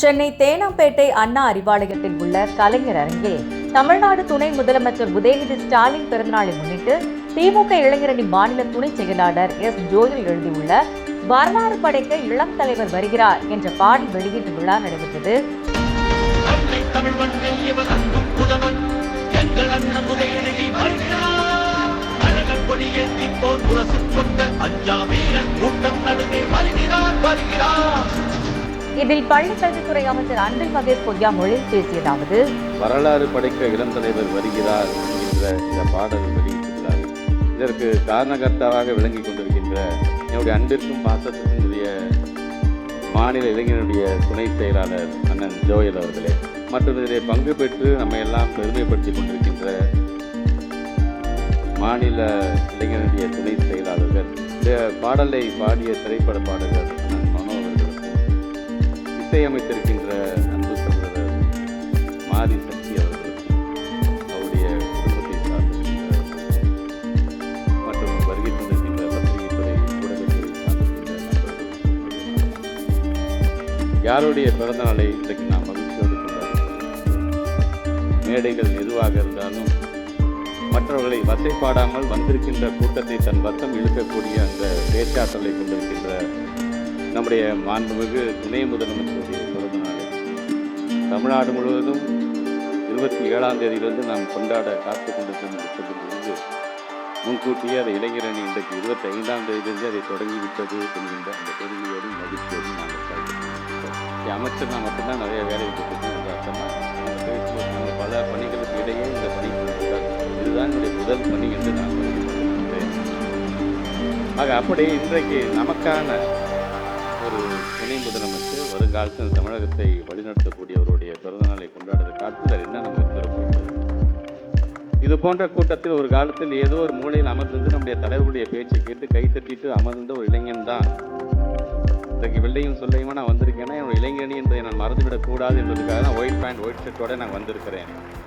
சென்னை தேனாம்பேட்டை அண்ணா அறிவாலயத்தில் உள்ள கலைஞர் அரங்கில் தமிழ்நாடு துணை முதலமைச்சர் உதயநிதி ஸ்டாலின் பிறந்தநாளை முன்னிட்டு திமுக இளைஞரணி மாநில துணை செயலாளர் எஸ் ஜோயல் எழுதியுள்ள வரலாறு படைக்க இளம் தலைவர் வருகிறார் என்ற பாடல் வெளியீட்டு விழா நடைபெற்றது. இதில் பள்ளிக்கல்வித்துறை அமைச்சர் அன்பில் மகேஷ் பொய்யாமொழி பேசியதாவது: வரலாறு படைக்க இளம் தலைவர் வருகிறார் என்கின்ற இந்த பாடல் வெளியிட்டுள்ளார். இதற்கு காரணகர்த்தாவாக விளங்கிக் கொண்டிருக்கின்ற என்னுடைய அன்பிற்கும் பாசத்திற்கும் உரிய மாநில இளைஞருடைய துணை செயலாளர் அண்ணன் ஜோயல் அவர்களே, மற்றும் இதிலே பங்கு பெற்று நம்ம எல்லாம் பெருமைப்படுத்திக் கொண்டிருக்கின்ற மாநில இளைஞருடைய துணை செயலாளர்கள், இந்த பாடலை பாடிய திரைப்பட பாடகர் அண்ணன் மனோ அவர்களுக்கும், இசையமைத்திருக்கின்ற அன்பு சகோதரர் மாரி சக்தி அவர்களுக்கும், அவருடைய குடும்பத்தை சார்ந்திருக்கின்ற மற்றும் வருகை தந்திருக்கின்ற பத்திரிகைத்துறை ஊடகத்துறை சார்ந்திருக்கின்ற நண்பர்கள், யாருடைய பிறந்த நாளை இன்றைக்கு நாம் மகிழ்ச்சியோடு கொண்டாடுகிறோம். மேடைகள் எதுவாக இருந்தாலும் மற்றவர்களை வசைப்பாடாமல் வந்திருக்கின்ற கூட்டத்தை தன் வசம் இழுக்கக்கூடிய அந்த பேச்சாற்றலை கொண்டிருக்கின்ற நம்முடைய மாண்புமிகு துணை முதலமைச்சருடைய பிறந்த நாளை தமிழ்நாடு முழுவதும் 27ஆம் தேதியிலிருந்து நாம் கொண்டாட காத்து கொண்டிருக்கிறது. முன்கூட்டியே அதை இளைஞரணி இன்றைக்கு 25ஆம் தேதியிலிருந்து அதை தொடங்கிவிட்டது என்கின்ற அந்த பெருமையோடும் மகிழ்ச்சியோடும் நாங்கள் காய்ச்சிருக்கோம். அமைச்சர் நான் மட்டும்தான் நிறைய வேலை கொடுத்துருக்கோம் என்ற அர்த்தமாக நாங்கள் பேசும்போது நாங்கள் பல பணிகளுக்கு இடையே இந்த பணி கொடுத்துருக்காங்க. இதுதான் என்னுடைய முதல் பணி என்று நான் சொல்லியிருக்கிறேன். ஆக அப்படி இன்றைக்கு நமக்கான ஒரு துணை முதலமைச்சர் வருங்காலத்தில் தமிழகத்தை வழிநடத்தக்கூடியவருடைய பிறந்தநாளை கொண்டாடுவதை காட்டுதல் என்ன நம்ம இருக்கிறோம். இது போன்ற கூட்டத்தில் ஒரு காலத்தில் ஏதோ ஒரு மூலையில் அமர்ந்திருந்து நம்முடைய தலைவருடைய பேச்சை கேட்டு கைத்தட்டிட்டு அமர்ந்த ஒரு இளைஞன் தான் இன்றைக்கு வெள்ளையும் சொல்லையுமா நான் வந்திருக்கேன்னா என்னோட இளைஞனி என்பதை நான் மறந்துவிடக்கூடாது என்பதற்காக தான் ஒயிட் பேண்ட் ஒயிட் ஷர்ட்டோட நான் வந்திருக்கிறேன்.